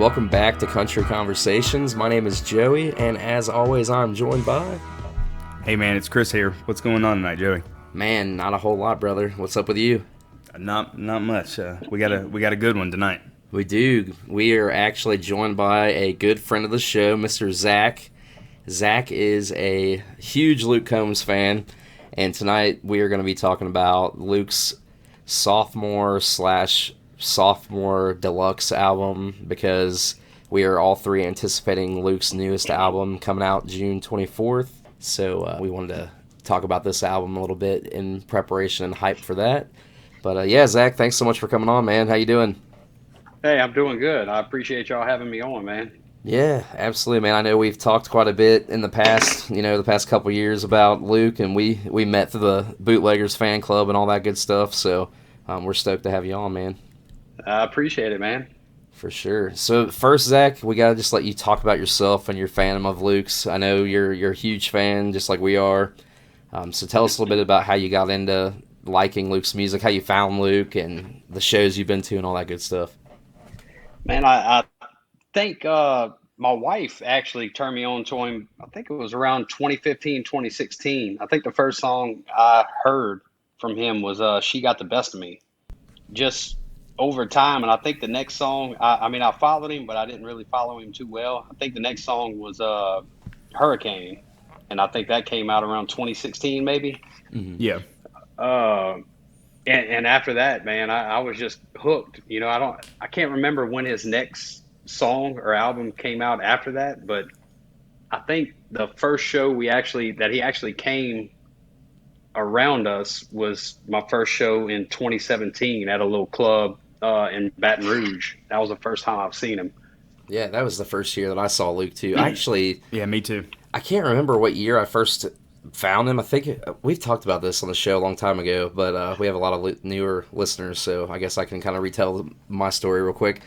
Welcome back to Country Conversations. My name is Joey, and as always, I'm joined by... Hey man, it's Chris here. What's going on tonight, Joey? Man, not a whole lot, brother. What's up with you? Not much. We got a good one tonight. We do. We are actually joined by a good friend of the show, Mr. Zach. Zach is a huge Luke Combs fan, and tonight we are going to be talking about Luke's sophomore deluxe album, because we are all three anticipating Luke's newest album coming out June 24th. So we wanted to talk about this album a little bit in preparation and hype for that. But yeah, Zach, thanks so much for coming on, man. How you doing? Hey, I'm doing good. I appreciate y'all having me on, man. Yeah, absolutely, man. I know we've talked quite a bit in the past, the past couple years about Luke, and we met through the Bootleggers fan club and all that good stuff. So we're stoked to have you on, man. I appreciate it, man. For sure. So first, Zach, we gotta just let you talk about yourself and your fandom of Luke's. I know you're a huge fan, just like we are. So tell us a little bit about how you got into liking Luke's music, how you found Luke, and the shows you've been to, and all that good stuff. Man, I think my wife actually turned me on to him. I think it was around 2015, 2016. I think the first song I heard from him was "She Got the Best of Me." Just over time, and I think the next song, I followed him, but I didn't really follow him too well. I think the next song was Hurricane, and I think that came out around 2016, maybe. Mm-hmm. Yeah. And after that, man, I was just hooked. I can't remember when his next song or album came out after that, but I think the first show that he actually came around us was my first show in 2017 at a little club in Baton Rouge. That was the first time I've seen him. Yeah, that was the first year that I saw Luke too. Actually, Yeah, me too. I can't remember what year I first found him. I think we've talked about this on the show a long time ago, but we have a lot of newer listeners, so I guess I can kind of retell my story real quick.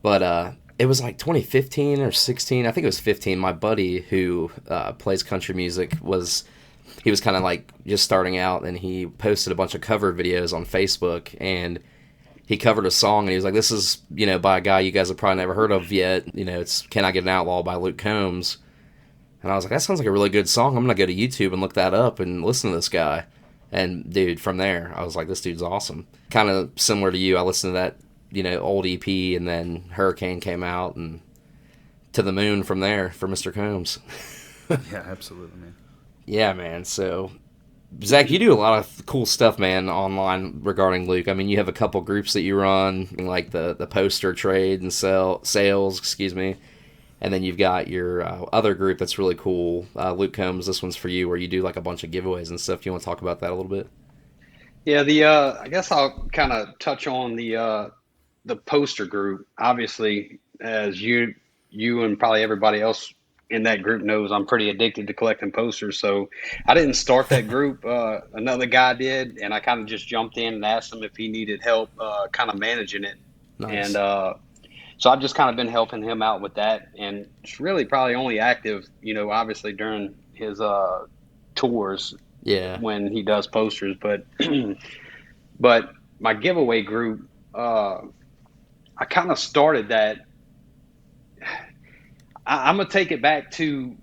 But it was like 2015 or 16. I think it was 15. My buddy who plays country music he was kind of like just starting out, and he posted a bunch of cover videos on Facebook, and he covered a song, and he was like, this is, by a guy you guys have probably never heard of yet. It's Can I Get an Outlaw by Luke Combs. And I was like, that sounds like a really good song. I'm going to go to YouTube and look that up and listen to this guy. And dude, from there, I was like, this dude's awesome. Kind of similar to you. I listened to that, old EP, and then Hurricane came out, and to the moon from there for Mr. Combs. Yeah, absolutely, man. Yeah, man. So, Zach, you do a lot of cool stuff, man, online regarding Luke. I mean, you have a couple groups that you run, like the poster trade and sales, excuse me. And then you've got your other group that's really cool, Luke Combs. This one's for you, where you do like a bunch of giveaways and stuff. Do you want to talk about that a little bit? Yeah, I guess I'll kind of touch on the poster group. Obviously, as you and probably everybody else in that group knows, I'm pretty addicted to collecting posters. So I didn't start that group. Another guy did, and I kind of just jumped in and asked him if he needed help kind of managing it. Nice. And so I've just kind of been helping him out with that. And it's really probably only active, obviously during his tours. Yeah. When he does posters. But my giveaway group, I kind of started that. I'm going to take it back to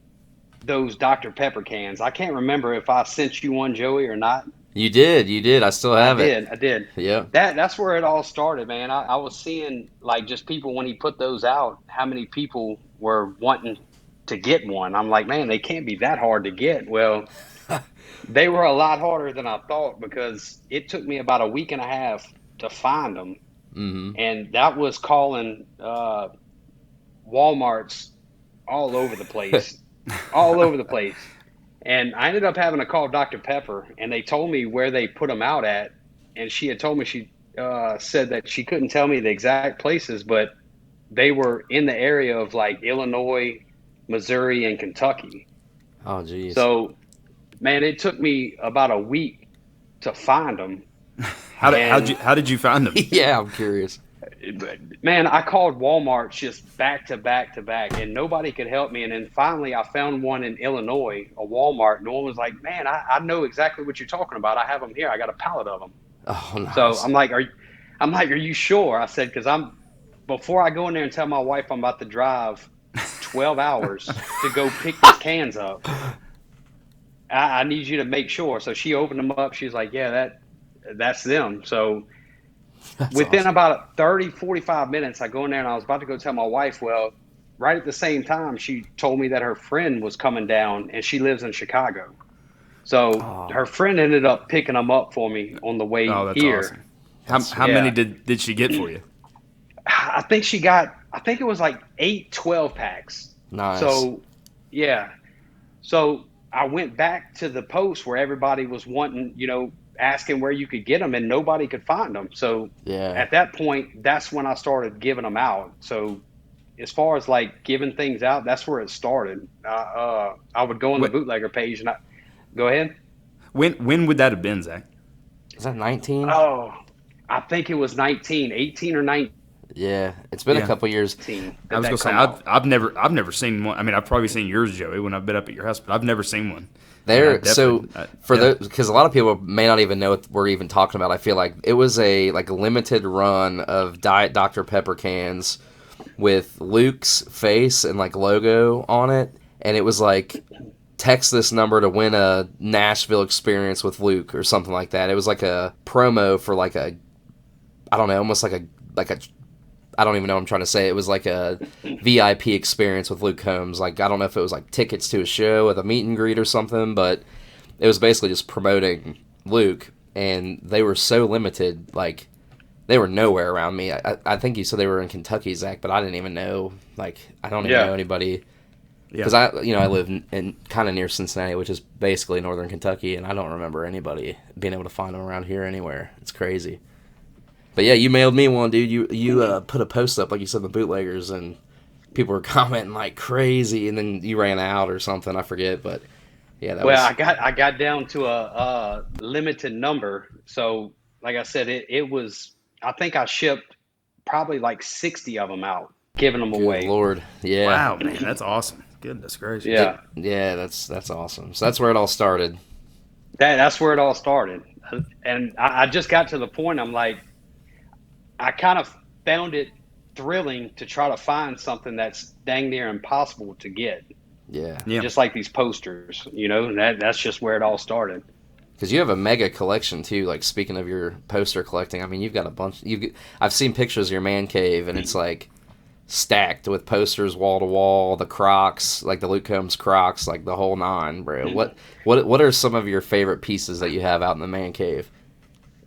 those Dr. Pepper cans. I can't remember if I sent you one, Joey, or not. You did. I still have it. I did. Yeah. That's where it all started, man. I was seeing, like, just people when he put those out, how many people were wanting to get one. I'm like, man, they can't be that hard to get. Well, they were a lot harder than I thought, because it took me about a week and a half to find them. Mm-hmm. And that was calling Walmart's all over the place. All over the place. And I ended up having to call Dr. Pepper, and they told me where they put them out at. And she had told me, she said that she couldn't tell me the exact places, but they were in the area of like Illinois, Missouri, and Kentucky. Oh, geez. So, man, it took me about a week to find them. How did you find them? Yeah, I'm curious. Man, I called Walmart just back to back to back, and nobody could help me. And then finally, I found one in Illinois, a Walmart, and the one was like, man, I know exactly what you're talking about. I have them here. I got a pallet of them. Oh, nice. So I'm like, are you sure? I said, because before I go in there and tell my wife I'm about to drive 12 hours to go pick these cans up, I need you to make sure. So she opened them up. She's like, yeah, that's them. So That's within awesome. about 30, 45 minutes, I go in there and I was about to go tell my wife. Well, right at the same time, she told me that her friend was coming down and she lives in Chicago. So Oh, her friend ended up picking them up for me on the way Oh, that's here. awesome. How that's how sweet. many Yeah. did she get for you? I think it was like 8 12 packs. Nice. So, yeah. So I went back to the post where everybody was wanting, asking where you could get them and nobody could find them. So Yeah. at that point, that's when I started giving them out. So as far as like giving things out, that's where it started. I would go on the What bootlegger page and I go ahead. when would that have been, Zach? Is that 19? Oh, I think it was 19, 18 or 19 Yeah. It's been a Yeah. couple years. I that was gonna that say come out. I've never seen one. I mean, I've probably seen yours, Joey, when I've been up at your house, but I've never seen one. And I There, so definitely, for yeah, those, because a lot of people may not even know what we're even talking about. I feel like it was a limited run of Diet Dr Pepper cans with Luke's face and like logo on it, and it was like text this number to win a Nashville experience with Luke or something like that. It was like a promo for like a, I don't know, almost like a I don't even know what I'm trying to say. It was like a VIP experience with Luke Combs. Like, I don't know if it was like tickets to a show with a meet and greet or something, but it was basically just promoting Luke. And they were so limited. Like, they were nowhere around me. I think you said they were in Kentucky, Zach, but I didn't even know. Like, I don't even know Yeah. anybody. yeah. Because I live in kind of near Cincinnati, which is basically northern Kentucky, and I don't remember anybody being able to find them around here anywhere. It's crazy. But yeah, you mailed me one, dude. You put a post up like you said, the bootleggers, and people were commenting like crazy, and then you ran out or something. I forget, but yeah, that Well, was I got down to a limited number. So, like I said, it was. I think I shipped probably like 60 of them out, giving them good away. lord. Yeah, Wow, man, that's awesome. Goodness gracious. Yeah, yeah, that's awesome. So that's where it all started. that's where it all started. And I just got to the point. I'm like, I kind of found it thrilling to try to find something that's dang near impossible to get, Yeah, Yeah. just like these posters. And that's just where it all started. because you have a mega collection too. Like speaking of your poster collecting, I mean, you've got a bunch. I've seen pictures of your man cave, and it's like stacked with posters wall to wall, the Crocs, like the Luke Combs Crocs, like the whole nine, bro. What are some of your favorite pieces that you have out in the man cave?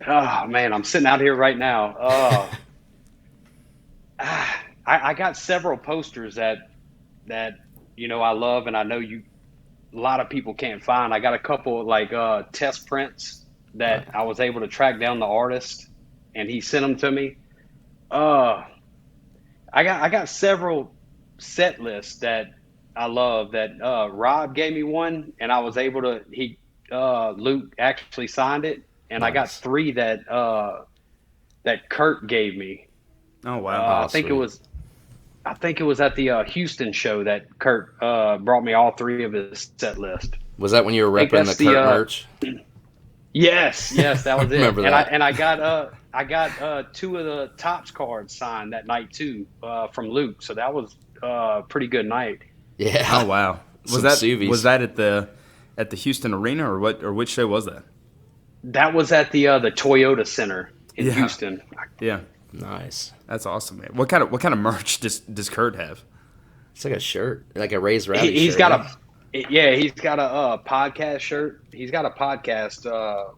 Oh man, I'm sitting out here right now. I got several posters that I love, and I know a lot of people can't find. I got a couple like test prints that Right. I was able to track down the artist, and he sent them to me. Uh, I got several set lists that I love. That Rob gave me one, and I was able to. Luke actually signed it, and I got Nice. three that Kurt gave me. Oh Uh, wow. I Oh, think it sweet. was I think it was at the Houston show that Kurt brought me all three of his set list. Was that when you were I think repping the that's the Kurt merch? yes, that I was it. remember And I that. and I got two of the Tops cards signed that night too from Luke. So that was a pretty good night. Oh Yeah. wow. Was Some that Suvies. was that at the Houston Arena, or what, or which show was that? That was at the Toyota Center in Yeah. Houston. Yeah. Nice. That's awesome, man. What kind of merch does Kurt have? It's like a shirt, like a Raised He, Rowdy he's shirt. got Huh? he's got a podcast shirt. He's got a podcast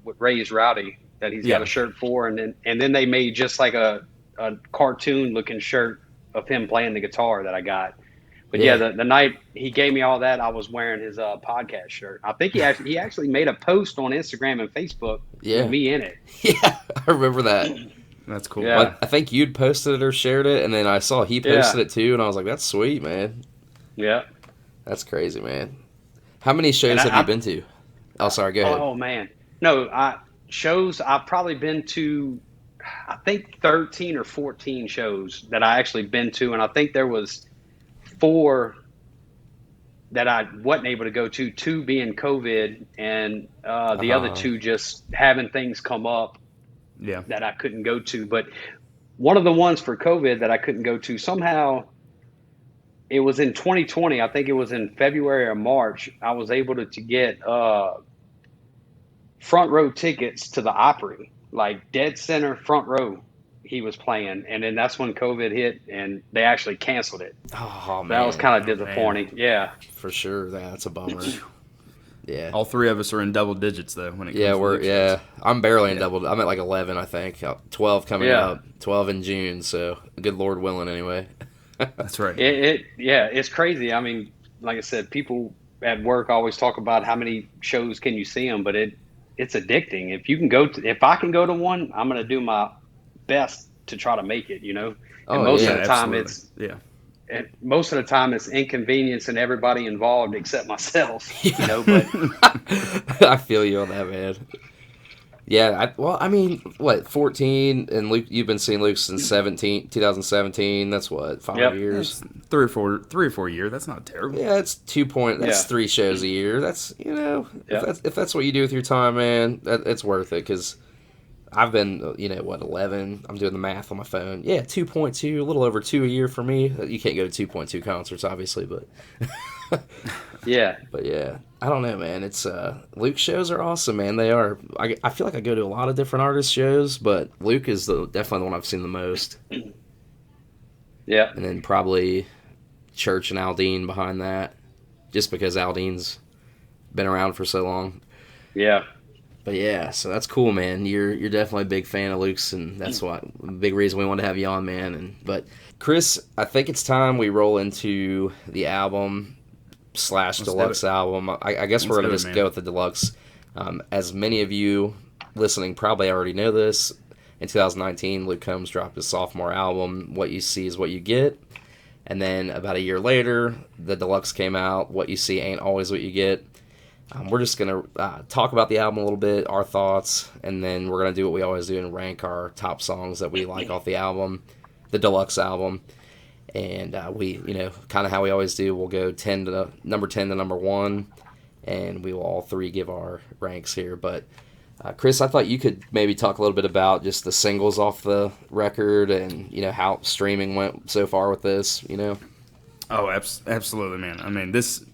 with Ray's Rowdy that he's got Yeah. a shirt for, and then they made just like a cartoon looking shirt of him playing the guitar that I got. But yeah, Yeah. the night he gave me all that, I was wearing his podcast shirt. I think he actually made a post on Instagram and Facebook with Yeah. me in it. Yeah. I remember that. That's cool. Yeah, I think you'd posted it or shared it, and then I saw he posted yeah, it too, and I was like, "That's sweet, man. yeah. That's crazy, man." How many And shows have you I been to? Oh, sorry. Go ahead. oh man, no, shows I've probably been to. I think 13 or 14 shows that I actually been to, and I think there was four that I wasn't able to go to. Two being COVID, and the other Uh, two just having things come up Yeah. that I couldn't go to. But one of the ones for COVID that I couldn't go to, somehow it was in 2020. I think it was in February or March. I was able to get front row tickets to the Opry, like dead center front row. He was playing, and then that's when COVID hit, and they actually canceled it. Oh That was man, kind of Oh man. disappointing. Yeah, for sure. That's a bummer. Yeah. All three of us are in double digits though when it comes Yeah, to Luke yeah. shows. I'm barely in double. I'm at like 11, I think. 12 coming yeah. up. 12 in June. So good Lord willing, anyway. That's right. Yeah, it's crazy. I mean, like I said, people at work always talk about how many shows can you see them, but it's addicting. If I can go to one, I'm gonna do my best to try to make it. And Oh most of Yeah, the yeah. time, absolutely. Yeah. it's inconveniencing everybody involved except myself. But I feel you on that, man. Yeah, I mean, what, 14, and Luke, you've been seeing Luke since 2017. That's what, 5 yep, years? That's 3 or 4 years. That's not terrible. Yeah, it's that's yeah, 3 shows a year. That's, yeah, if that's what you do with your time, man, it's worth it, because I've been, 11, I'm doing the math on my phone. Yeah, 2.2, a little over 2 a year for me. You can't go to 2.2 concerts, obviously, but... yeah. But yeah, I don't know, man. It's Luke shows are awesome, man. They are. I feel like I go to a lot of different artist shows, but Luke is definitely the one I've seen the most, Yeah. and then probably Church and Aldine behind that, just because Aldine's been around for so long. Yeah. But yeah, so that's cool, man. You're definitely a big fan of Luke's, and that's what big reason we wanted to have you on, man. But Chris, I think it's time we roll into the album / deluxe album. I guess we're Let's gonna do it, just man. go with the deluxe. As many of you listening probably already know this, in 2019, Luke Combs dropped his sophomore album. What You See Is What You Get, and then about a year later, the deluxe came out. What You See Ain't Always What You Get. We're just going to talk about the album a little bit, our thoughts, and then we're going to do what we always do and rank our top songs that we like off the album, the deluxe album. And we, kind of how we always do, we'll go number 10 to number 1, and we will all three give our ranks here. But Chris, I thought you could maybe talk a little bit about just the singles off the record and, how streaming went so far with this, Oh, absolutely, man. I mean, this,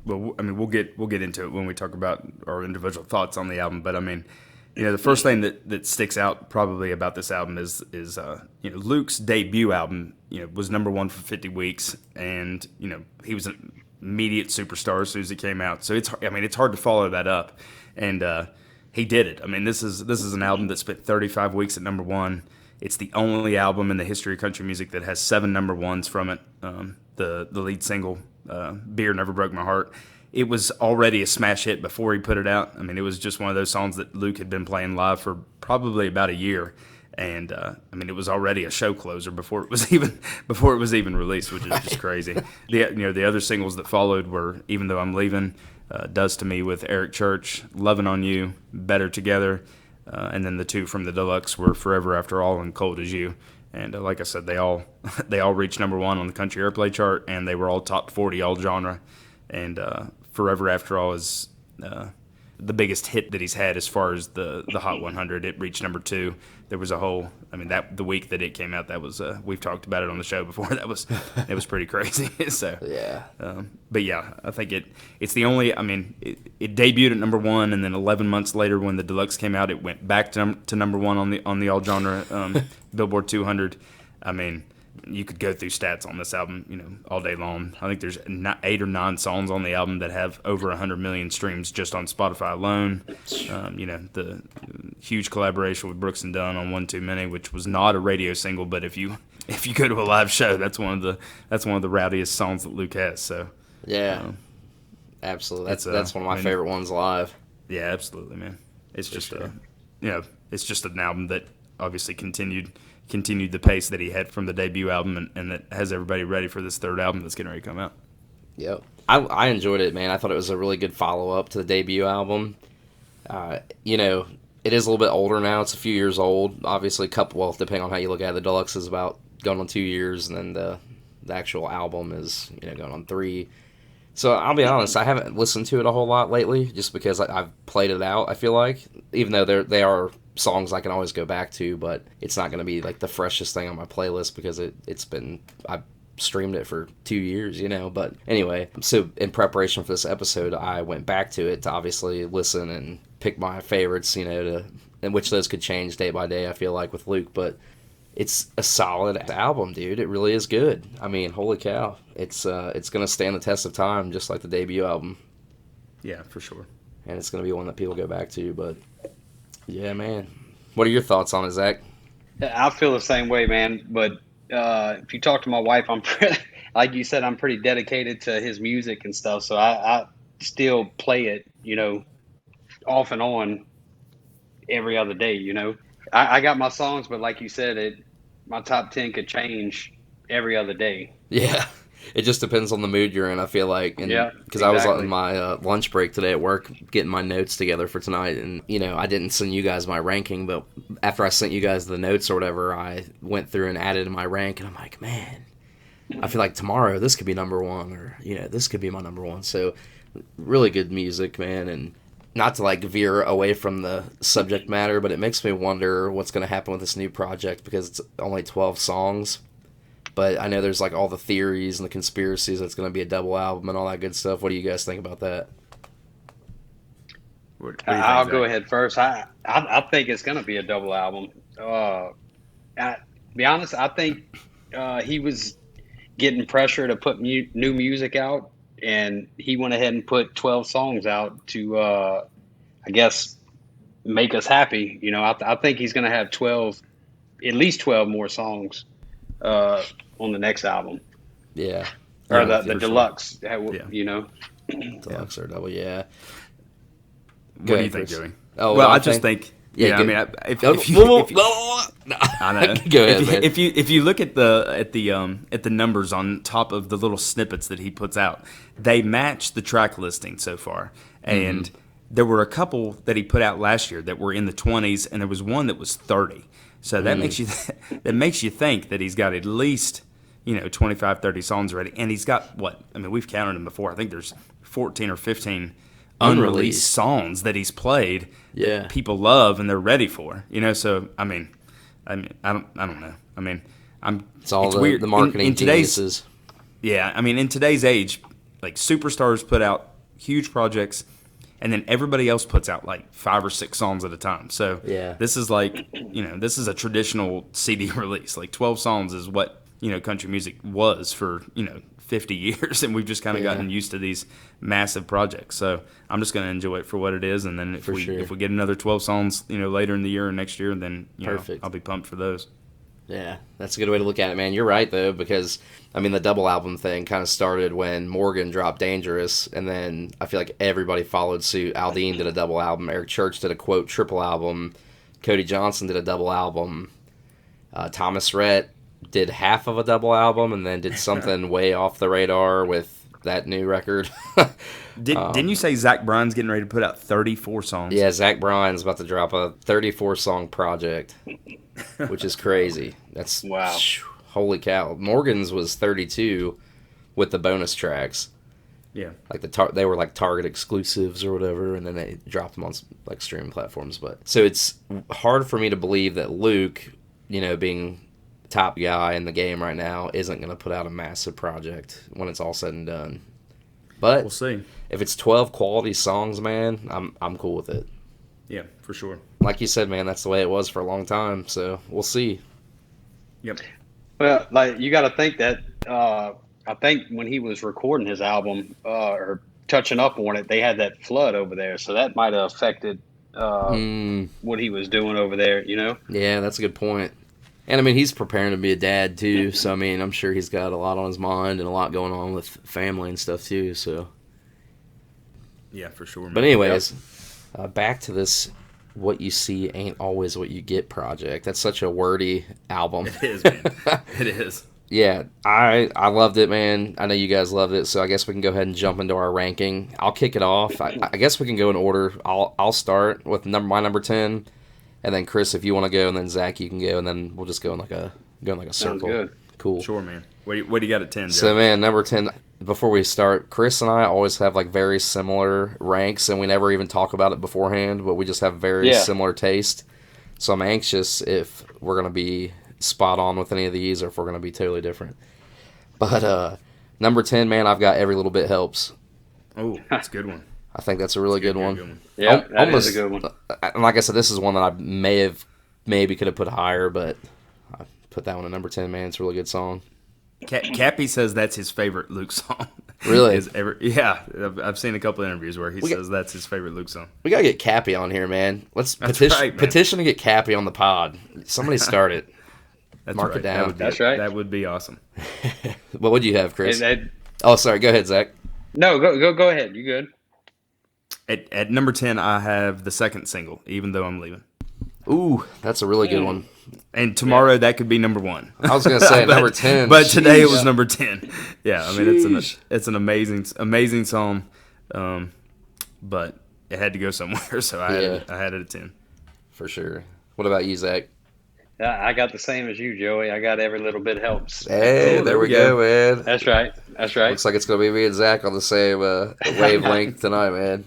well, I mean, we'll get into it when we talk about our individual thoughts on the album. But I mean, the first thing that sticks out probably about this album is Luke's debut album. Was number 1 for 50 weeks, and he was an immediate superstar as soon as it came out. So it's hard to follow that up, and he did it. I mean, this is an album that spent 35 weeks at number 1. It's the only album in the history of country music that has 7 number 1s from it. The lead single, Beer Never Broke My Heart. It was already a smash hit before he put it out. I mean, it was just one of those songs that Luke had been playing live for probably about a year, and it was already a show closer before it was even released, which is just crazy. The other singles that followed were Even Though I'm Leaving, Does to Me with Eric Church, Lovin' on You, Better Together, and then the 2 from the deluxe were Forever After All and Cold as You. And like I said, they all reached number 1 on the country airplay chart, and they were all top 40 all genre. And Forever After All is the biggest hit that he's had as far as the Hot 100. It reached number 2. There was the week that it came out, that was we've talked about it on the show before. It was pretty crazy. So Yeah. but yeah, I think it's the only. I mean, it debuted at number 1, and then 11 months later, when the deluxe came out, it went back to number 1 on the all genre Billboard 200. I mean, you could go through stats on this album, all day long. I think there's 8 or 9 songs on the album that have over 100 million streams just on Spotify alone. The huge collaboration with Brooks and Dunn on One Too Many, which was not a radio single, but if you go to a live show, that's one of the rowdiest songs that Luke has. So Yeah. Absolutely. That's it's, one of my favorite ones live. yeah, absolutely, man. It's just sure. it's just an album that obviously continued the pace that he had from the debut album, and that has everybody ready for this third album that's getting ready to come out. Yep. I enjoyed it, man. I thought it was a really good follow-up to the debut album. It is a little bit older now. It's a few years old. Obviously, depending on how you look at it, the deluxe is about going on 2 years, and then the actual album is, going on 3. So I'll be honest, I haven't listened to it a whole lot lately, just because I've played it out, I feel like. Even though they are songs I can always go back to, but it's not going to be like the freshest thing on my playlist because I've streamed it for 2 years, you know. But anyway, so in preparation for this episode, I went back to it to obviously listen and pick my favorites, you know, and which those could change day by day, I feel like, with Luke. But it's a solid album, dude. It really is good. I mean, holy cow. It's going to stand the test of time, just like the debut album. Yeah, for sure. And it's going to be one that people go back to. But yeah, man. What are your thoughts on it, Zach? I feel the same way, man. But if you talk to my wife, like you said, I'm pretty dedicated to his music and stuff. So I still play it, you know, off and on every other day, you know. I got my songs, but like you said, my top 10 could change every other day. Yeah. It just depends on the mood you're in, I feel like. And, yeah, because I was on my lunch break today at work getting my notes together for tonight. And, you know, I didn't send you guys my ranking, but after I sent you guys the notes or whatever, I went through and added my rank. And I'm like, man, I feel like tomorrow this could be number one, or, you know, this could be my number one. So really good music, man. And not to like veer away from the subject matter, but it makes me wonder what's going to happen with this new project because it's only 12 songs. But I know there's like all the theories and the conspiracies that it's going to be a double album and all that good stuff. What do you guys think about that? What do you think, I'll Zach? go ahead first. I think it's going to be a double album. Be honest, I think he was getting pressure to put new music out, and he went ahead and put 12 songs out to, I guess, make us happy. You know, I think he's going to have at least 12 more songs on the next album. Yeah. Or Yeah, the for deluxe, Yeah. you know. sure. Deluxe or double, yeah. What do you ahead, think, Chris. Joey? Oh, well, what I I just think. Yeah, Yeah, I good. mean, if Oh, you, whoa, if you- whoa, no. I know. Go ahead, man. If you look at the numbers on top of the little snippets that he puts out, they match the track listing so far. And there were a couple that he put out last year that were in the 20s, and there was one that was 30. So that makes you think that he's got at least 25, 30 songs already, and he's got what? I mean, we've counted them before. I think there's 14 or 15 unreleased songs that he's played Yeah. that people love and they're ready for. So I mean, I don't know. I mean, It's all weird. the marketing in today's geniuses. yeah. I mean, in today's age, like superstars put out huge projects, and then everybody else puts out like 5 or 6 songs at a time. So Yeah. this is like this is a traditional CD release. Like 12 songs is what country music was for 50 years, and we've just kind of gotten used to these massive projects. So I'm just going to enjoy it for what it is, and then if we get another 12 songs later in the year or next year, then Perfect. I'll be pumped for those. Yeah, that's a good way to look at it, man. You're right, though, because, I mean, the double album thing kind of started when Morgan dropped Dangerous, and then I feel like everybody followed suit. Aldean did a double album. Eric Church did a, quote, triple album. Cody Johnson did a double album. Thomas Rhett did half of a double album and then did something way off the radar with that new record. Didn't you say Zach Bryan's getting ready to put out 34 songs? Yeah, Zach Bryan's about to drop a 34-song project, which is crazy. That's Wow. Holy cow. Morgan's was 32 with the bonus tracks. Yeah. Like they were like Target exclusives or whatever, and then they dropped them on like streaming platforms. But so it's hard for me to believe that Luke, being top guy in the game right now, isn't going to put out a massive project when it's all said and done. But We'll see. if it's 12 quality songs, man, I'm cool with it. Yeah, for sure. Like you said, man, that's the way it was for a long time. So we'll see. Yep. Well, like you got to think that I think when he was recording his album or touching up on it, they had that flood over there, so that might have affected what he was doing over there. Yeah, that's a good point. And I mean, he's preparing to be a dad too, so I mean, I'm sure he's got a lot on his mind and a lot going on with family and stuff too. So, Yeah, for sure. but anyways, back to this. What you see ain't always what you get project. That's such a wordy album. It is, man. It is. Yeah, I loved it, man. I know you guys loved it, so I guess we can go ahead and jump into our ranking. I'll kick it off. I guess we can go in order. I'll start with my number 10, and then Chris, if you want to go, and then Zach, you can go, and then we'll just go in like a circle. Sounds good. Cool. Sure, man. What do you got at 10, Joe? So, man, number 10, before we start, Chris and I always have, like, very similar ranks, and we never even talk about it beforehand, but we just have very similar taste. So I'm anxious if we're gonna be spot on with any of these, or if we're gonna be totally different. But number 10, man, I've got Every Little Bit Helps. Oh, that's a good one. I think that's a really good one. Good one. Yeah, that is a good one. And like I said, this is one that I maybe could have put higher, but I put that one at number 10, man. It's a really good song. Cappy says that's his favorite Luke song. Really? Yeah, I've seen a couple of interviews where he says that's his favorite Luke song. We gotta get Cappy on here, man. Let's right, man. petition to get Cappy on the pod. Somebody start it. That's Mark right. it down. That's right. That would be awesome. What would you have, Chris? And Oh, sorry. Go ahead, Zach. no, go ahead. You good? At number 10, I have the second single, Even Though I'm Leaving. Ooh, that's a really good one. And tomorrow that could be number 1. I was gonna say number 10, but today it was Sheesh. number 10. Yeah, I mean it's an amazing song, but it had to go somewhere, so I had it at 10 for sure. What about you, Zach? Yeah, I got the same as you, Joey. I got Every Little Bit Helps. Hey, Oh, there we go, man. That's right. That's right. Looks like it's gonna be me and Zach on the same wavelength tonight, man.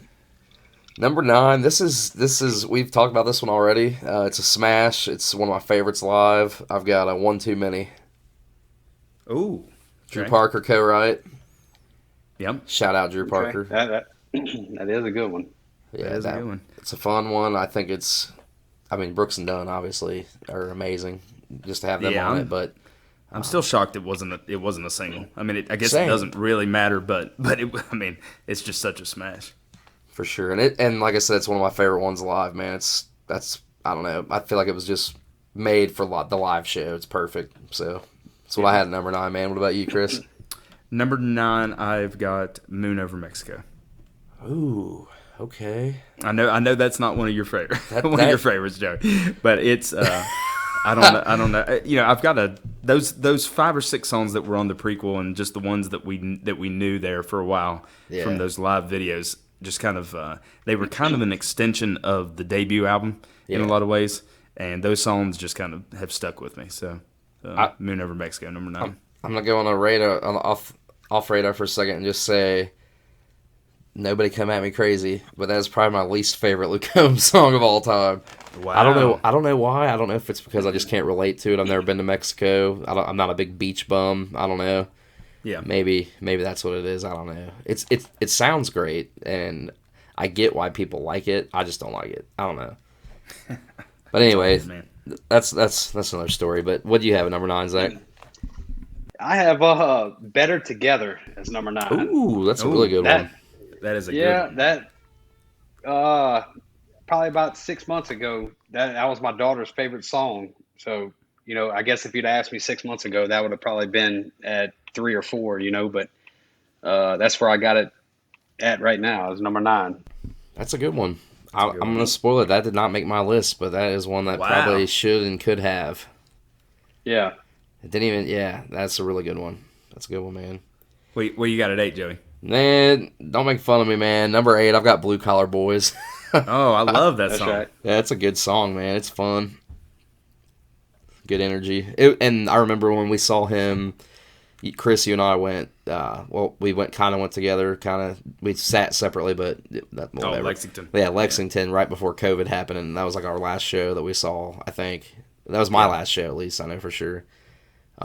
Number 9. This is we've talked about this one already. It's a smash. It's one of my favorites live. I've got a One Too Many. Ooh. Drew Okay. Parker co-write. Yep. Shout out Drew Parker. Okay. That is a good one. Yeah, That is a good one. It's a fun one. I think Brooks and Dunn obviously are amazing just to have them Yeah, on it, but I'm still shocked it wasn't a single. I mean, I guess Same. it doesn't really matter, but it's just such a smash. for sure. And like I said, it's one of my favorite ones live, man. That's I don't know. I feel like it was just made for the live show. It's perfect. So that's what I had at number 9, man. What about you, Chris? Number 9, I've got Moon Over Mexico. Ooh, okay. I know that's not one of your favorite That- one that- of your favorites, Joey. But it's I don't know. You know, I've got those 5 or 6 songs that were on the prequel and just the ones that we knew there for a while from Yeah. those live videos. Just kind of they were kind of an extension of the debut album in a Yeah. lot of ways, and those songs just kind of have stuck with me. So, Moon Over Mexico, number 9. I'm gonna go on a radar off radar for a second and just say Nobody Come At Me Crazy, but that's probably my least favorite Luke Combs song of all time. Wow. I don't know why. I don't know if it's because I just can't relate to it. I've never been to Mexico. I'm not a big beach bum. I don't know. Yeah. Maybe that's what it is. I don't know. It sounds great, and I get why people like it. I just don't like it. I don't know. But anyway, Man. that's another story. But what do you have at number 9, Zach? I have Better Together as number 9. Ooh, that's a really good one. That is a good Yeah, one. that probably about 6 months ago, that was my daughter's favorite song. So, I guess if you'd asked me 6 months ago, that would have probably been at 3 or 4, but that's where I got it at right now is number 9. That's a good one. a good I'm one. gonna spoil it. That did not make my list, but that is one that Wow. probably should and could have. Yeah. It didn't even. Yeah, that's a really good one. That's a good one, man. Wait, what you got at 8, Joey? Man, don't make fun of me, man. Number 8, I've got Blue Collar Boys. Oh, I love that That's song. right. Yeah, it's a good song, man. It's fun. Good energy. And I remember when we saw him, Chris, you and I went, we went together, we sat separately, but whatever. Lexington. Yeah, Lexington, right before COVID happened, and that was like our last show that we saw, I think. That was my last show, at least, I know for sure,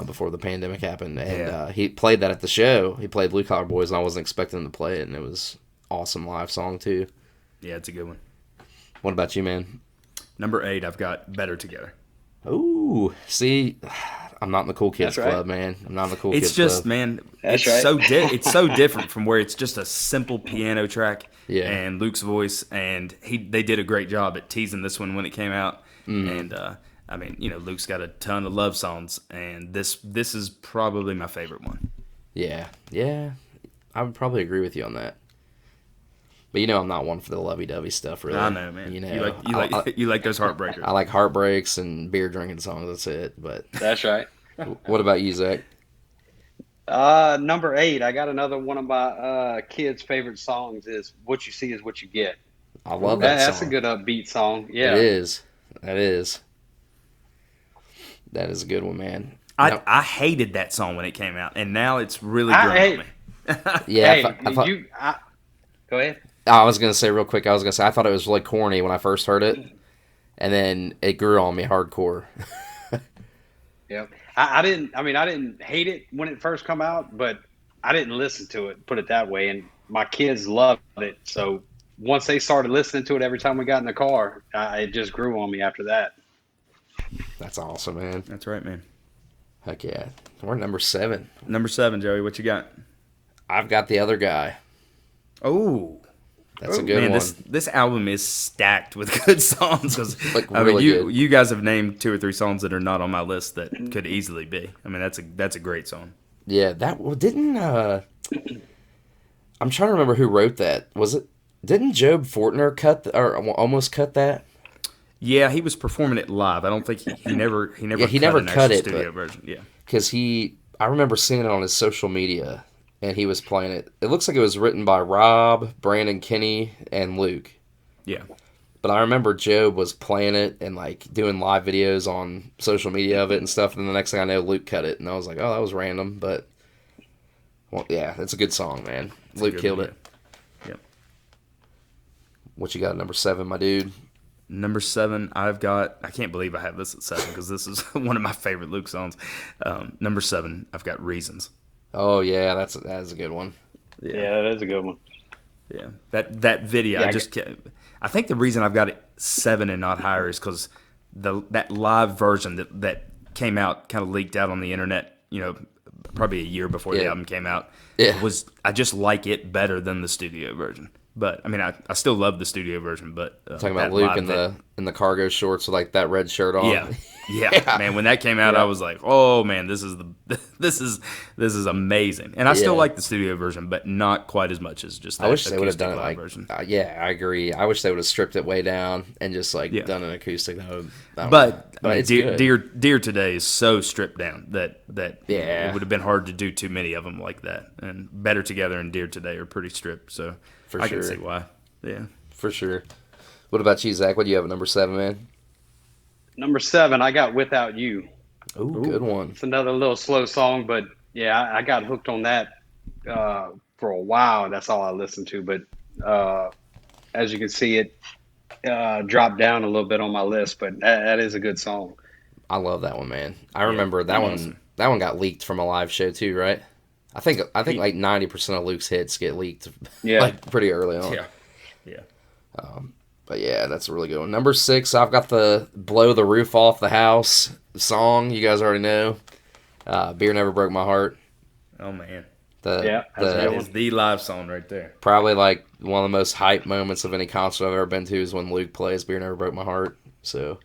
before the pandemic happened. And he played that at the show. He played Blue Collar Boys, and I wasn't expecting him to play it, and it was awesome live song, too. Yeah, it's a good one. What about you, man? Number 8, I've got Better Together. Ooh, see, I'm not in the cool kids That's right. club, man. I'm not in the cool It's kids just, club. man, That's it's right. it's so different from where it's just a simple piano track Yeah. and Luke's voice, and they did a great job at teasing this one when it came out. And I mean, Luke's got a ton of love songs, and this is probably my favorite one. Yeah, I would probably agree with you on that. But I'm not one for the lovey-dovey stuff, really. I know, man. I You like those heartbreakers. like heartbreaks and beer drinking songs. That's it. But That's right. what about you, Zach? Number 8, I got another one of my kids' favorite songs is What You See Is What You Get. I love that That's song. a good upbeat song. Yeah. It is. That is. That is a good one, man. I hated that song when it came out, and now it's really I grown hate- on me. Yeah, Hey, go ahead. I was gonna say real quick. I thought it was really corny when I first heard it, and then it grew on me hardcore. Yep. I didn't. I mean, I didn't hate it when it first come out, but I didn't listen to it. Put it that way. And my kids loved it. So once they started listening to it every time we got in the car, it just grew on me after that. That's awesome, man. That's right, man. Heck yeah. We're number 7. Number 7, Joey. What you got? I've got The Other Guy. Oh, That's a good man! one. This album is stacked with good songs. 'Cause, Like, I mean, really good. you guys have named 2 or 3 songs that are not on my list that could easily be. I mean, that's a great song. Yeah, that didn't. I'm trying to remember who wrote that. Was it? Didn't Job Fortner or almost cut that? Yeah, he was performing it live. I don't think he never Yeah, he never an cut actual it, studio but- version. Yeah, Because I remember seeing it on his social media, and he was playing it. It looks like it was written by Rob, Brandon Kinney, and Luke. yeah. But I remember Job was playing it and like doing live videos on social media of it and stuff. And the next thing I know, Luke cut it, and I was like, "Oh, that was random." But well, yeah, it's a good song, man. It's a Luke good killed one, it. Yeah. What you got, number 7, my dude? Number 7, I can't believe I have this at 7 because this is one of my favorite Luke songs. Number 7, I've got Reasons. Oh yeah, that's a good one. Yeah, that is a good one. Yeah, that video. Yeah, I think the reason I've got it 7 and not higher is because that live version that came out kind of leaked out on the internet. You know, probably a year before the Yeah. album came out. Yeah. I just like it better than the studio version. But I mean, I still love the studio version. But Talking that about Luke live in the cargo shorts with like that red shirt on. yeah, man. When that came out, I was like, "Oh man, this is amazing." And I still Yeah. like the studio version, but not quite as much as just that I wish they would have acoustic done it live like. version. Yeah, I agree. I wish they would have stripped it way down and just like Yeah. done an acoustic. That would, I don't know. But I mean, it's good. Dear Today is so stripped down that Yeah. it would have been hard to do too many of them like that. And Better Together and Dear Today are pretty stripped, so For I sure. can see why. Yeah. For sure. What about you, Zach? What do you have at number 7, man? Number 7, I got Without You. Ooh, good one. It's another little slow song, but yeah, I got hooked on that for a while. That's all I listened to. But as you can see, it dropped down a little bit on my list. But that is a good song. I love that one, man. I remember that one. awesome. That one got leaked from a live show too, right? I think like 90% of Luke's hits get leaked, Yeah. like pretty early on. Yeah. But yeah, that's a really good one. Number 6, I've got the "Blow the Roof Off the House" song. You guys already know. "Beer Never Broke My Heart." Oh man, Yeah, that's a that good is the live song right there. Probably like one of the most hype moments of any concert I've ever been to is when Luke plays "Beer Never Broke My Heart." So,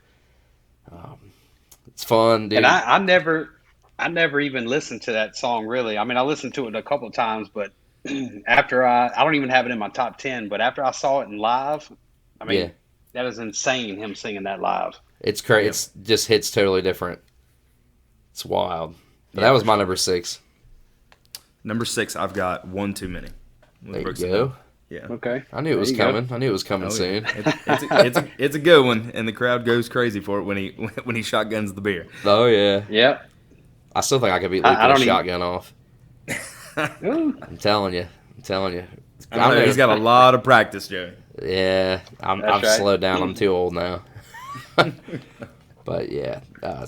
it's fun, dude. And I never even listened to that song really. I mean, I listened to it a couple of times, but after I don't even have it in my top 10. But after I saw it in live, I mean, Yeah. that is insane. Him singing that live. It's crazy. It's just hits totally different. It's wild. But Yeah, that was for my number 6. Number 6, I've got One Too Many. There you Brooks go. and Dunn. Yeah. Okay, I knew it was There you go. coming. I knew it was coming Oh, soon. yeah. It's a good one, and the crowd goes crazy for it when he shotguns the beer. Oh yeah. Yep. I still think I could beat Luke I with a don't even- shotgun off. Ooh. I'm telling you. I don't know, he's got a lot of practice, Joey. Yeah, I've That's right. slowed down. I'm too old now. But yeah,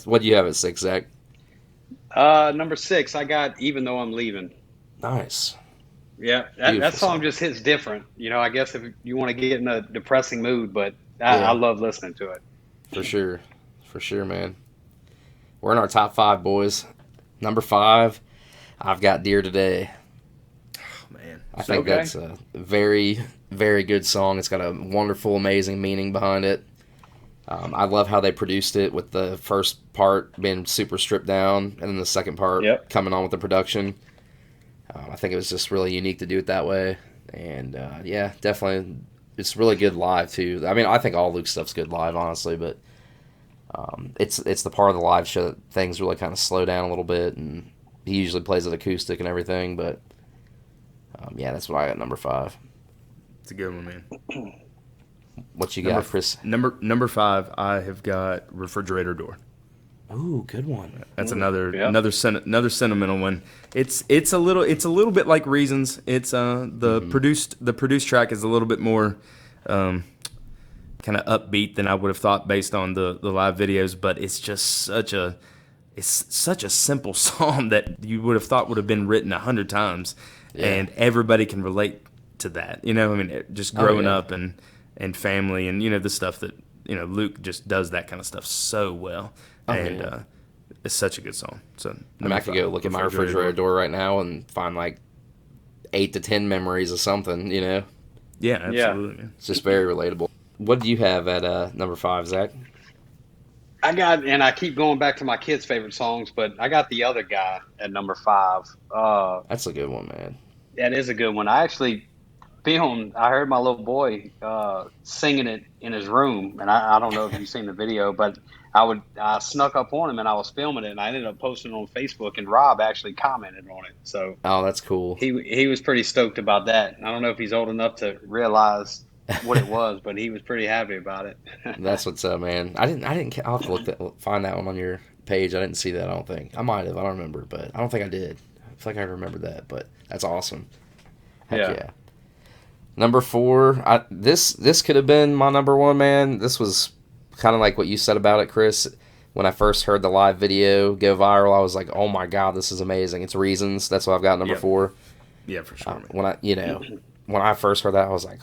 what do you have at 6, Zach? Number 6, I got Even Though I'm Leaving. Nice. Yeah, that Beautiful song song. just hits different. You know, I guess if you want to get in a depressing mood, but Yeah. I love listening to it. For sure, man. We're in our top 5, boys. Number 5, I've got "Dear Today." Man. I think Okay. that's a very, very good song. It's got a wonderful, amazing meaning behind it. I love how they produced it with the first part being super stripped down and then the second part Yep. coming on with the production. I think it was just really unique to do it that way. And yeah, definitely, it's really good live too. I mean, I think all Luke's stuff's good live, honestly, but it's the part of the live show that things really kind of slow down a little bit, and he usually plays it acoustic and everything. But yeah, that's what I got number 5. It's a good one, man. What you got, Chris? Number 5, I have got Refrigerator Door. Ooh, good one. That's Yeah. another sentimental one. It's a little bit like Reasons. It's the produced track is a little bit more kind kind of upbeat than I would have thought based on the live videos. But it's just such a simple song that you would have thought would have been written 100 times, and everybody can relate to that. I mean, just growing up and family, and the stuff that Luke just does that kind of stuff so well, it's such a good song. So I could go look at my refrigerator door right now and find like 8 to 10 memories of something. Yeah, absolutely. Yeah. It's just very relatable. What do you have at number 5, Zach? And I keep going back to my kids' favorite songs, but I got The Other Guy at number 5. That's a good one, man. That is a good one. I actually I heard my little boy singing it in his room, and I don't know if you've seen the video, but I snuck up on him and I was filming it, and I ended up posting it on Facebook, and Rob actually commented on it. So that's cool. He was pretty stoked about that. I don't know if he's old enough to realize what it was, but he was pretty happy about it. That's what's up, man. I'll have to find that one on your page. I didn't see that. I don't think I might have. I don't remember, but I don't think I did. I feel like I remember that, but that's awesome. Heck yeah. Number 4, this could have been my number 1, man. This was kind of like what you said about it, Chris. When I first heard the live video go viral, I was like, "Oh my god, this is amazing!" It's Reasons. That's what I've got number 4. Yeah, for sure. When I first heard that, I was like,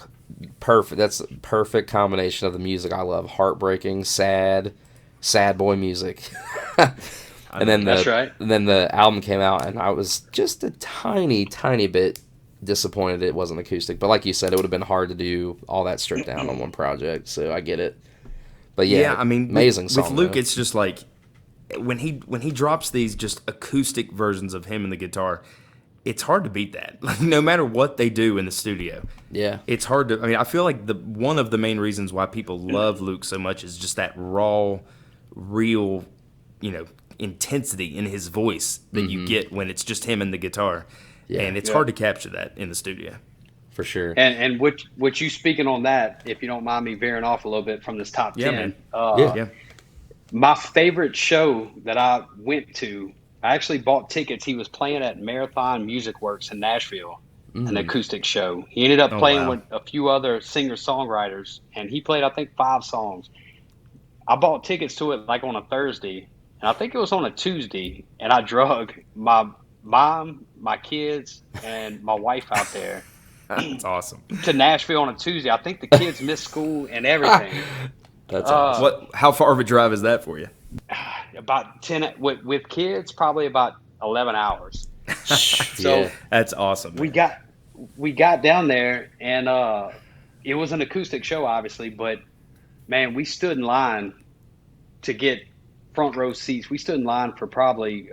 "Perfect! That's a perfect combination of the music I love: heartbreaking, sad boy music." And then the album came out, and I was just a tiny bit disappointed it wasn't acoustic, but like you said, it would have been hard to do all that stripped down on one project, so I get it. But I mean, amazing song. With Luke, it's just like when he drops these just acoustic versions of him and the guitar, it's hard to beat that. Like, no matter what they do in the studio, it's hard to. I mean, I feel like one of the main reasons why people love Luke so much is just that raw, real, intensity in his voice that you get when it's just him and the guitar. And it's hard to capture that in the studio. For sure. And which you speaking on that, if you don't mind me veering off a little bit from this top 10. My favorite show that I went to, I actually bought tickets. He was playing at Marathon Music Works in Nashville, an acoustic show. He ended up playing with a few other singer-songwriters, and he played, I think, 5 songs. I bought tickets to it like on a Thursday, and I think it was on a Tuesday, and I drug my mom, my kids, and my wife out there. That's awesome. To Nashville on a Tuesday. I think the kids missed school and everything. That's awesome. How far of a drive is that for you? About 10 with kids, probably about 11 hours. So that's awesome. Man. We got down there, and it was an acoustic show, obviously, but man, we stood in line to get front row seats. We stood in line for probably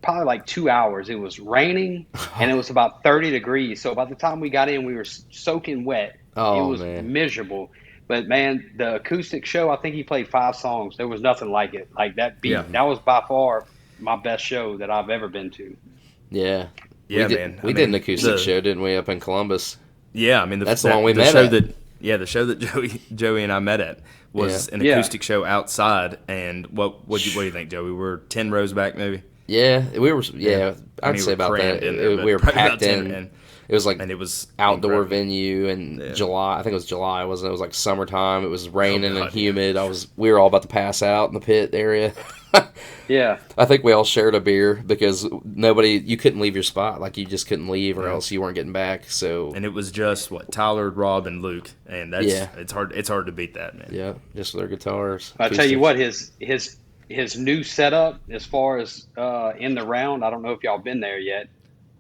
like 2 hours. It was raining, and it was about 30 degrees. So by the time we got in, we were soaking wet. It was miserable. But man, the acoustic show, I think he played 5 songs. There was nothing like it. Like that beat, that was by far my best show that I've ever been to. Yeah. Yeah, we did an acoustic show, didn't we, up in Columbus? Yeah, I mean, that's the one we met at. The show that Joey and I met at was an acoustic show outside. And what do you think, Joey? We were 10 rows back, maybe. Yeah, we were. Yeah, I'd say about that. We were packed in. It was like, and it was outdoor venue in July. I think it was July, wasn't it? It was like summertime. It was raining and humid. We were all about to pass out in the pit area. Yeah, I think we all shared a beer because you couldn't leave your spot. Like, you just couldn't leave, or else you weren't getting back. So, and it was just Tyler, Rob, and Luke, and that's it's hard. It's hard to beat that, man. Yeah, just with their guitars. I tell you what, his new setup as far as in the round, I don't know if y'all been there yet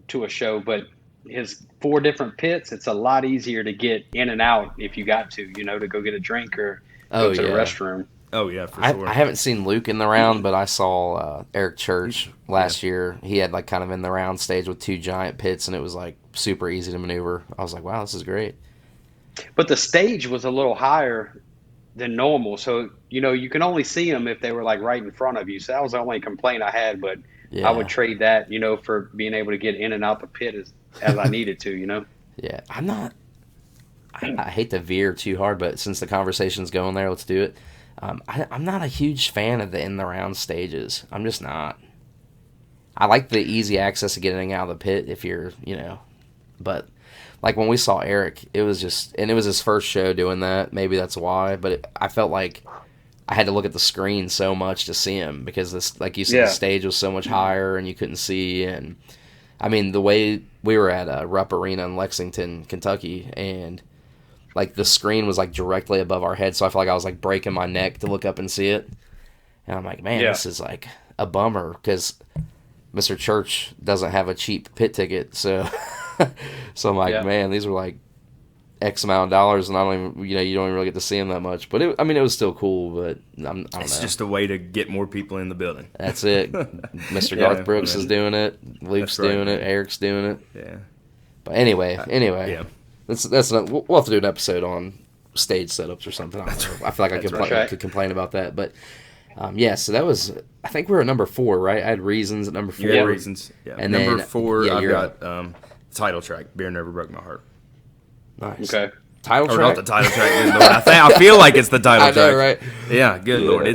to a show, but his 4 different pits, it's a lot easier to get in and out if you got to go get a drink or go to the restroom. Oh, yeah, for sure. I haven't seen Luke in the round, but I saw Eric Church last year. He had kind of in the round stage with 2 giant pits, and it was super easy to maneuver. I was like, wow, this is great. But the stage was a little higher than normal, so you can only see them if they were right in front of you. So that was the only complaint I had, but I would trade that for being able to get in and out the pit as I needed to. Yeah, I hate to veer too hard, but since the conversation's going there, let's do it. I'm not a huge fan of the in the round stages. I'm just not. I like the easy access to getting out of the pit if you're but like when we saw Eric, it was just, and it was his first show doing that. Maybe that's why, but I felt like I had to look at the screen so much to see him because this, like you said, Yeah. the stage was so much higher and you couldn't see. And I mean, the way we were at Rupp Arena in Lexington, Kentucky, and like the screen was like directly above our head, so I felt like I was like breaking my neck to look up and see it. And I'm like, man, Yeah. this is like a bummer because Mr. Church doesn't have a cheap pit ticket, so so I'm like, Yeah. man, these were like X amount of dollars, and I don't even, you don't even really get to see them that much. But it was still cool. But I don't It's know. just a way to get more people in the building. That's it. Mr. Yeah, Garth Brooks is doing it. Luke's That's right, doing it. man. Eric's doing it. Yeah. But anyway, Yeah. that's not. We'll have to do an episode on stage setups or something. I don't know. I feel like I That's right. could complain about that. But yeah, so that was. I think we were at number 4, right? I had Reasons at number 4. You had Reasons. Yeah. And Number then- 4, yeah, I've you're got title track, Beer Never Broke My Heart. Nice. Okay. Title Or track. not the title track. Good Lord. I feel like it's the title I track. know, right? Yeah, good Yeah. Lord.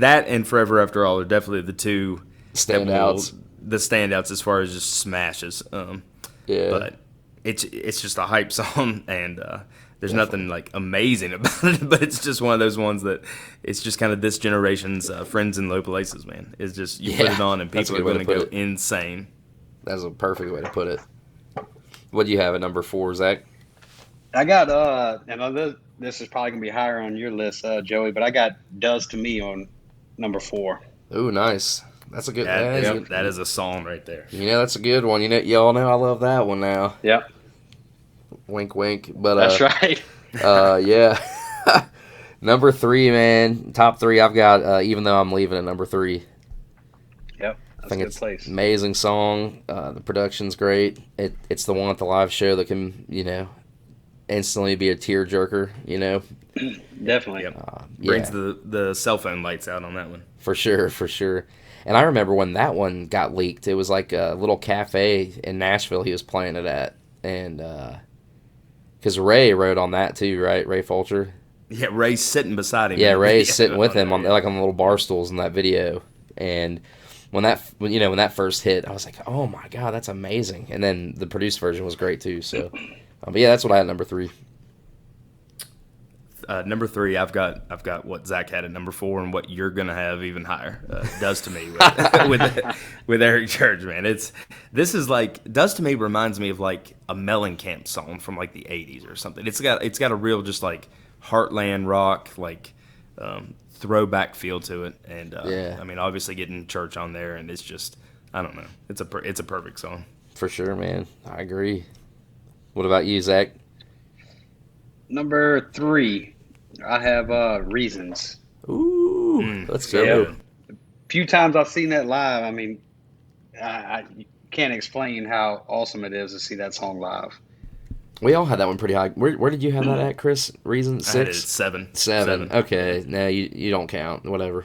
That and Forever After All are definitely the two that Standouts. the standouts as far as just smashes. Yeah. But it's just a hype song, and there's nothing like amazing about it. But it's just one of those ones that it's just kind of this generation's Friends in Low Places. Man, it's just you put Yeah, it on and that's a people are good way going to to put go it. insane. That's a perfect way to put it. What do you have at number 4, Zach? I got and this is probably gonna be higher on your list, Joey, but I got "Does to Me" on number 4. Ooh, nice. That's a good. That is a song right there. That's a good one. Y'all know I love that one now. Yep, Wink, wink. But that's right. yeah. Number 3, man. Top 3. I've got Even Though I'm Leaving at number 3. Yep, I that's think a good it's place. amazing song. The production's great. It's the one at the live show that can instantly be a tearjerker. Definitely. Yep. Yeah, Brings the cell phone lights out on that one. for sure. And I remember when that one got leaked. It was like a little cafe in Nashville he was playing it at, and because Ray wrote on that too, right? Ray Fulcher. Yeah, Ray's sitting beside him. Yeah, in the Ray's video. sitting with him on there. like on the little bar stools in that video, and when that first hit, I was like, oh my god, that's amazing. And then the produced version was great too. So, but yeah, that's what I had at number 3. Number 3, I've got what Zach had at number 4, and what you're gonna have even higher. Does to Me with Eric Church, man. This is like Does to Me reminds me of like a Mellencamp song from like the '80s or something. It's got a real just like heartland rock like throwback feel to it, and Yeah. I mean obviously getting Church on there, and it's just I don't know. It's a perfect song. For sure, man. I agree. What about you, Zach? Number 3, I have "Reasons." Ooh, let's go. Yeah. Few times I've seen that live. I mean, I can't explain how awesome it is to see that song live. We all had that one pretty high. Where did you have that at, Chris? Reason I had it 6? at 7. 7. Okay, no, you don't count. Whatever.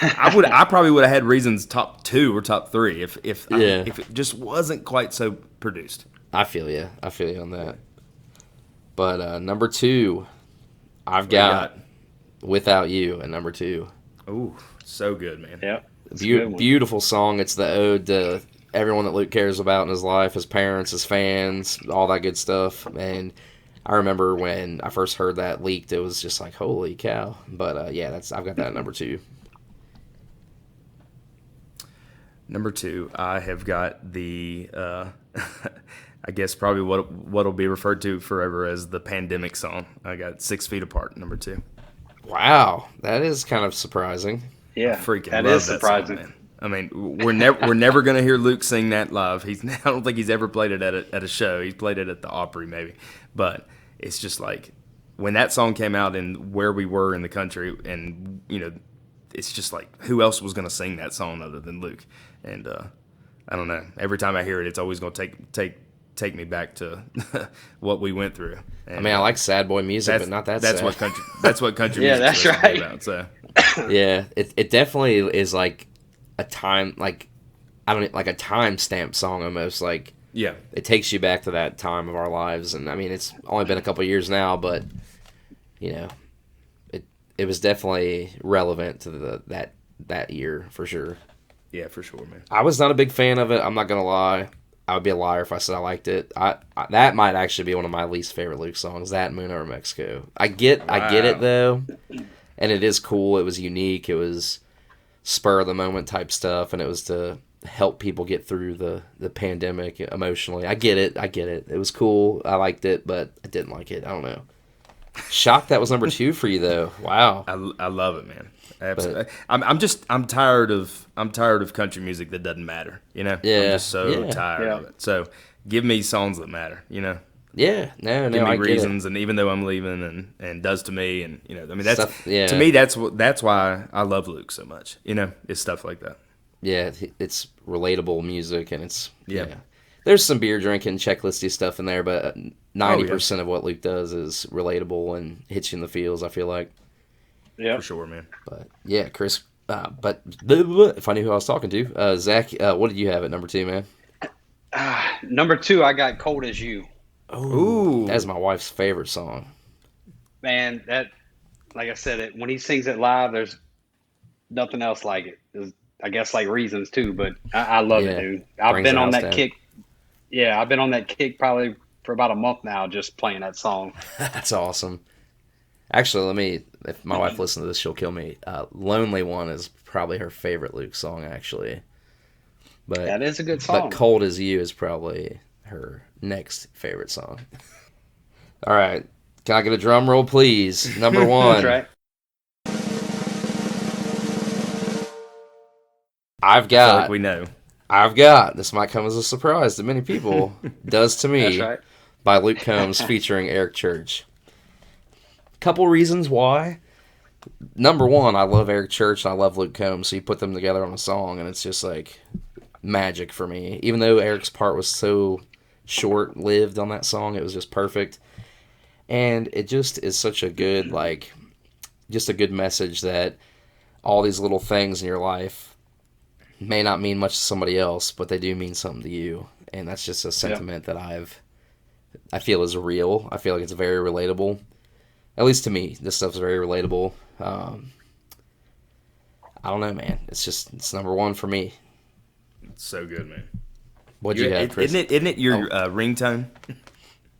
I probably would have had Reasons top 2 or top 3 if Yeah. if it just wasn't quite so produced. I feel you. on that. But number 2, I've What do you got Without You at number 2. Ooh, so good, man. Yep. It's a good one. Beautiful song. It's the ode to everyone that Luke cares about in his life, his parents, his fans, all that good stuff. And I remember when I first heard that leaked, it was just like, holy cow. But yeah, I've got that at number 2. Number 2, I have got the I guess probably what'll be referred to forever as the pandemic song. I got 6 Feet Apart, number 2. Wow, that is kind of surprising. Yeah, Freaking that love is that surprising. song, man. I mean, we're never gonna hear Luke sing that live. I don't think he's ever played it at a show. He's played it at the Opry maybe, but it's just like when that song came out and where we were in the country, and it's just like who else was gonna sing that song other than Luke? And I don't know. Every time I hear it, it's always gonna take me back to what we went through. And I mean, I like sad boy music, but not that that's sad. what country Yeah, music's that's supposed to be right. about, so. Yeah, it definitely is like a time, like I don't like a timestamp song almost. Like Yeah. it takes you back to that time of our lives, and I mean it's only been a couple of years now, but it was definitely relevant to that year for sure. Yeah, for sure, man. I was not a big fan of it. I'm not gonna lie. I would be a liar if I said I liked it. That might actually be one of my least favorite Luke songs. That and Moon Over Mexico. I get it Wow. though, and it is cool. It was unique. It was spur of the moment type stuff, and it was to help people get through the pandemic emotionally. I get it. It was cool. I liked it, but I didn't like it. I don't know. Shocked that was number 2 for you though. Wow. I love it, man. Absolutely. But I'm tired of country music that doesn't matter. You know, I'm Yeah, just so yeah. tired Yeah. of it. So give me songs that matter. You know, yeah, no, give me I get it. reasons, and even though I'm leaving, and does to me, and you know, I mean that's Stuff- yeah. to me that's why I love Luke so much. You know, it's stuff like that. Yeah, it's relatable music, and it's Yeah. There's some beer drinking checklisty stuff in there, but 90% Oh, of what Luke does is relatable and hits you in the feels. I feel like, Yep. For sure, man. but yeah, Chris. But if I knew who I was talking to, Zach, what did you have at number 2, man? Number 2, I got "Cold as You." Ooh, That's my wife's favorite song. Man, that, like I said, when he sings it live, there's nothing else like it. I guess like Reasons too, but I love Yeah, it, dude. I've brings been the on house that down. kick. Yeah, I've been on that kick probably for about a month now, just playing that song. That's awesome. Actually, if my wife listens to this, she'll kill me. Lonely One is probably her favorite Luke song, actually. But That is a good song. Cold as You is probably her next favorite song. All right. Can I get a drum roll, please? Number 1. That's right. I've I feel got, like we know. this might come as a surprise to many people, does to me, That's right. by Luke Combs featuring Eric Church. Couple reasons why. Number 1, I love Eric Church and I love Luke Combs, so you put them together on a song and it's just like magic for me. Even though Eric's part was so short-lived on that song, it was just perfect. And it just is such a good, like, just a good message that all these little things in your life may not mean much to somebody else, but they do mean something to you. And that's just a sentiment that I feel is real. I feel like it's very relatable. At least to me, this stuff's very relatable. I don't know, man. It's number 1 for me. It's so good, man. What'd you have, Chris? Isn't it your ringtone?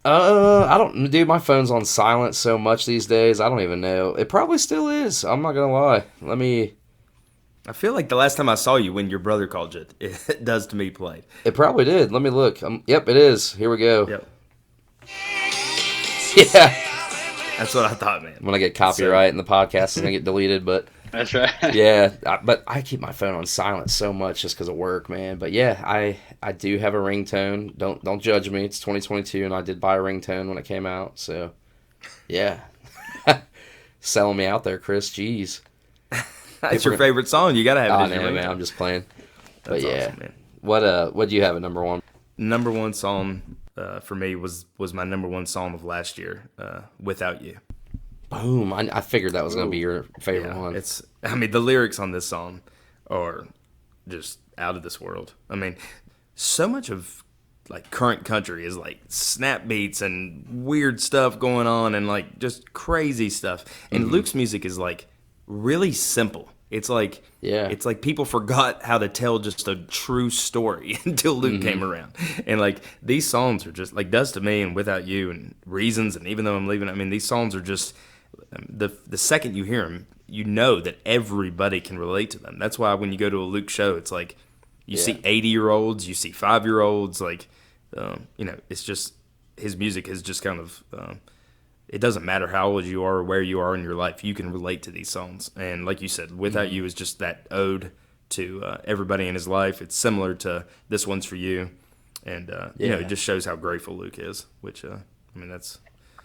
I don't, dude. My phone's on silent so much these days. I don't even know. It probably still is. I'm not gonna lie. Let me. I feel like the last time I saw you when your brother called you, it does to me played. It probably did. Let me look. Yep, it is. Here we go. Yep. Yeah. That's what I thought, man. I'm gonna get copyright and the podcast is gonna get deleted, but That's right. yeah. But I keep my phone on silent so much just because of work, man. But yeah, I do have a ringtone. Don't judge me. It's 2022, and I did buy a ringtone when it came out. So yeah, selling me out there, Chris. Jeez. That's your favorite song. You gotta have it I as your know, ringtone. man. I'm just playing. That's But yeah, awesome, man. what do you have at number 1? Number 1 song for me was my number 1 song of last year, "Without You." Boom! I figured that was gonna be your favorite one. I mean, the lyrics on this song are just out of this world. I mean, so much of like current country is like snap beats and weird stuff going on and like just crazy stuff. And Luke's music is like really simple. It's like it's like people forgot how to tell just a true story until Luke came around. And like these songs are just like Does to Me and Without You and Reasons and Even Though I'm Leaving. I mean, these songs are just the second you hear them, you know that everybody can relate to them. That's why when you go to a Luke show, it's like you see 80-year-olds, you see 5-year-olds. Like you know, it's just his music is just kind of. It doesn't matter how old you are or where you are in your life, you can relate to these songs. And like you said, Without You is just that ode to everybody in his life. It's similar to This One's For You. And, you know, it just shows how grateful Luke is, which, I mean, that's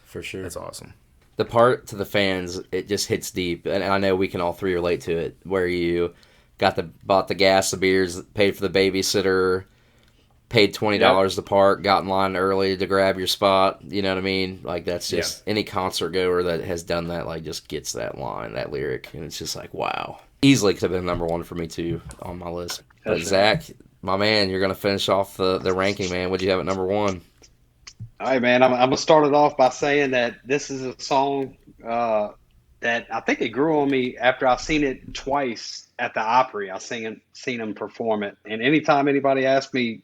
for sure. that's awesome. The part to the fans, it just hits deep, and I know we can all three relate to it. Where you bought the gas, the beers, paid for the babysitter, paid $20 to park, got in line early to grab your spot. You know what I mean? Like that's just any concert goer that has done that, like just gets that line, that lyric, and it's just like wow. Easily could have been number 1 for me too on my list. But Zach, my man, you're gonna finish off the ranking, man. What'd you have at number 1? All right, man. I'm gonna start it off by saying that this is a song that I think it grew on me after I've seen it twice at the Opry. I've seen him perform it, and anytime anybody asks me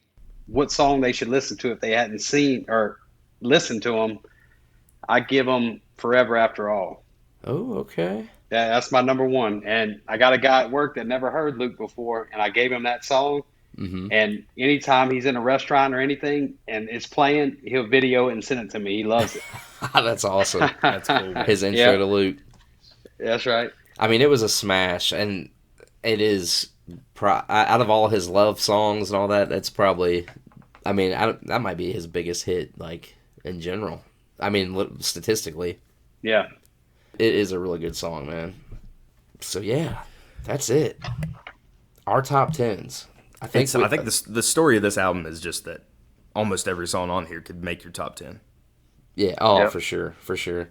what song they should listen to if they hadn't seen or listened to them, I give them Forever After All. Oh, okay. Yeah, that's my number one. And I got a guy at work that never heard Luke before, and I gave him that song. Mm-hmm. And anytime he's in a restaurant or anything and it's playing, he'll video it and send it to me. He loves it. That's awesome. That's cool. His intro Yeah. to Luke. That's right. I mean, it was a smash, and it is out of all his love songs and all that. That's probably, I mean, that might be his biggest hit, like in general. I mean, statistically, Yeah. it is a really good song, man. So yeah, that's it. Our top tens. I think the story of this album is just that almost every song on here could make your top 10. Yeah. Oh, Yep. for sure.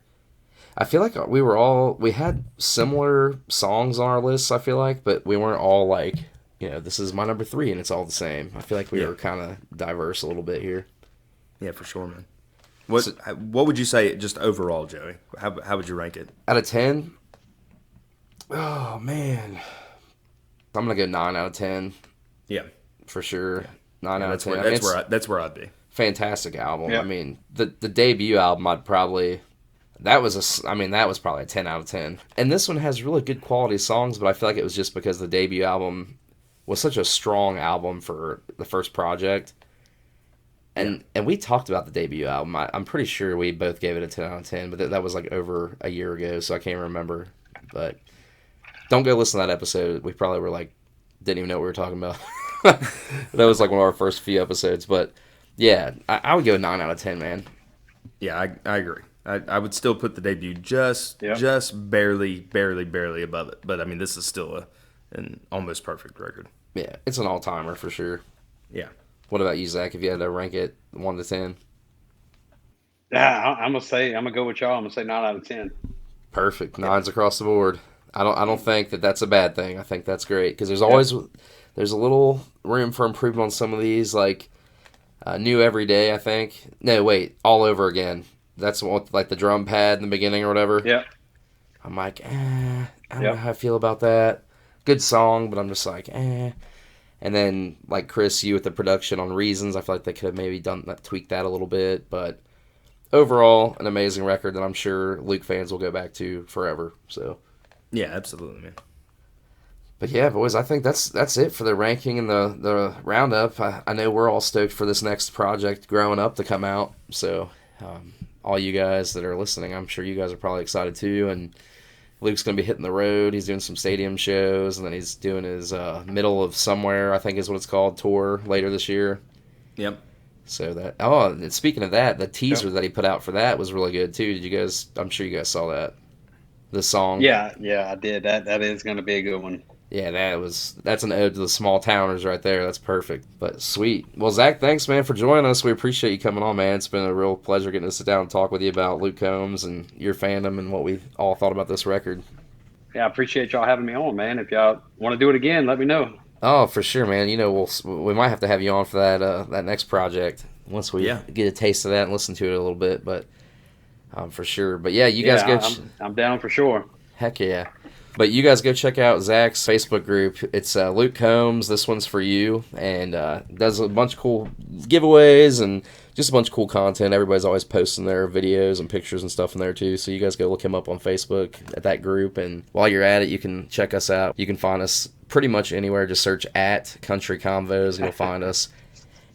I feel like we had similar songs on our lists. I feel like, but we weren't all like, this is my number 3, and it's all the same. I feel like we were kind of diverse a little bit here. Yeah, for sure, man. What would you say just overall, Joey? How would you rank it? Out of 10, oh man, I'm gonna go 9 out of 10 Yeah, for sure. 9 out of 10. That's where I'd be. Fantastic album. Yep. I mean, the debut album, that was probably a 10 out of 10. And this one has really good quality songs, but I feel like it was just because the debut album was such a strong album for the first project. And we talked about the debut album. I'm pretty sure we both gave it a 10 out of 10, but that was like over a year ago, so I can't remember. But don't go listen to that episode. We probably were like, didn't even know what we were talking about. That was like one of our first few episodes. But yeah, I would go 9 out of 10, man. Yeah, I agree. I would still put the debut just barely above it. But I mean, this is still an almost perfect record. Yeah, it's an all-timer for sure. Yeah. What about you, Zach, if you had to rank it 1 to 10? Yeah, I'm gonna go with y'all. I'm gonna say 9 out of 10. Perfect. 9s across the board. I don't think that's a bad thing. I think that's great because there's a little room for improvement on some of these, like New Every Day, I think. No, wait, All Over Again. That's the one with, like, the drum pad in the beginning or whatever. Yeah. I'm like, I don't know how I feel about that. Good song, but I'm just like, And then, like Chris, you with the production on Reasons, I feel like they could have maybe tweaked that a little bit. But overall, an amazing record that I'm sure Luke fans will go back to forever. So, Yeah, absolutely, man. but yeah, boys, I think that's it for the ranking and the roundup. I know we're all stoked for this next project, Growing Up, to come out. So, all you guys that are listening, I'm sure you guys are probably excited too. And Luke's going to be hitting the road. He's doing some stadium shows, and then he's doing his Middle of Somewhere, I think is what it's called, tour later this year. Yep. So and speaking of that, the teaser that he put out for that was really good too. Did you guys? I'm sure you guys saw that. The song. Yeah, I did. That is gonna be a good one. Yeah, that's an ode to the small towners right there. That's perfect. But sweet. Well, Zach, thanks, man, for joining us. We appreciate you coming on, man. It's been a real pleasure getting to sit down and talk with you about Luke Combs and your fandom and what we all thought about this record. Yeah, I appreciate y'all having me on, man. If y'all want to do it again, let me know. Oh, for sure, man. We might have to have you on for that next project once we get a taste of that and listen to it a little bit. But for sure. But yeah, you guys go. I'm down for sure. Heck yeah. But you guys go check out Zach's Facebook group. It's Luke Combs. This one's for you. And does a bunch of cool giveaways and just a bunch of cool content. Everybody's always posting their videos and pictures and stuff in there too. So you guys go look him up on Facebook at that group. And while you're at it, you can check us out. You can find us pretty much anywhere. Just search at Country Convos and you'll find us.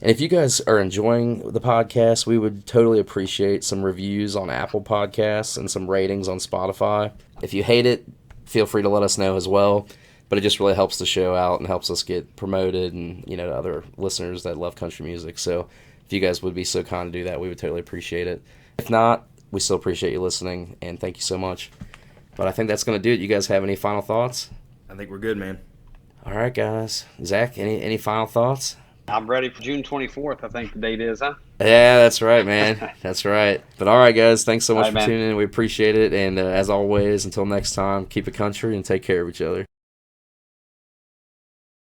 And if you guys are enjoying the podcast, we would totally appreciate some reviews on Apple Podcasts and some ratings on Spotify. If you hate it, feel free to let us know as well. But it just really helps the show out and helps us get promoted and, to other listeners that love country music. So if you guys would be so kind to do that, we would totally appreciate it. If not, we still appreciate you listening, and thank you so much. But I think that's going to do it. You guys have any final thoughts? I think we're good, man. All right, guys. Zach, any final thoughts? I'm ready for June 24th, I think the date is, huh? Yeah, that's right, man. That's right. But all right, guys, thanks so much for man. tuning in. We appreciate it. And as always, until next time, keep it country and take care of each other.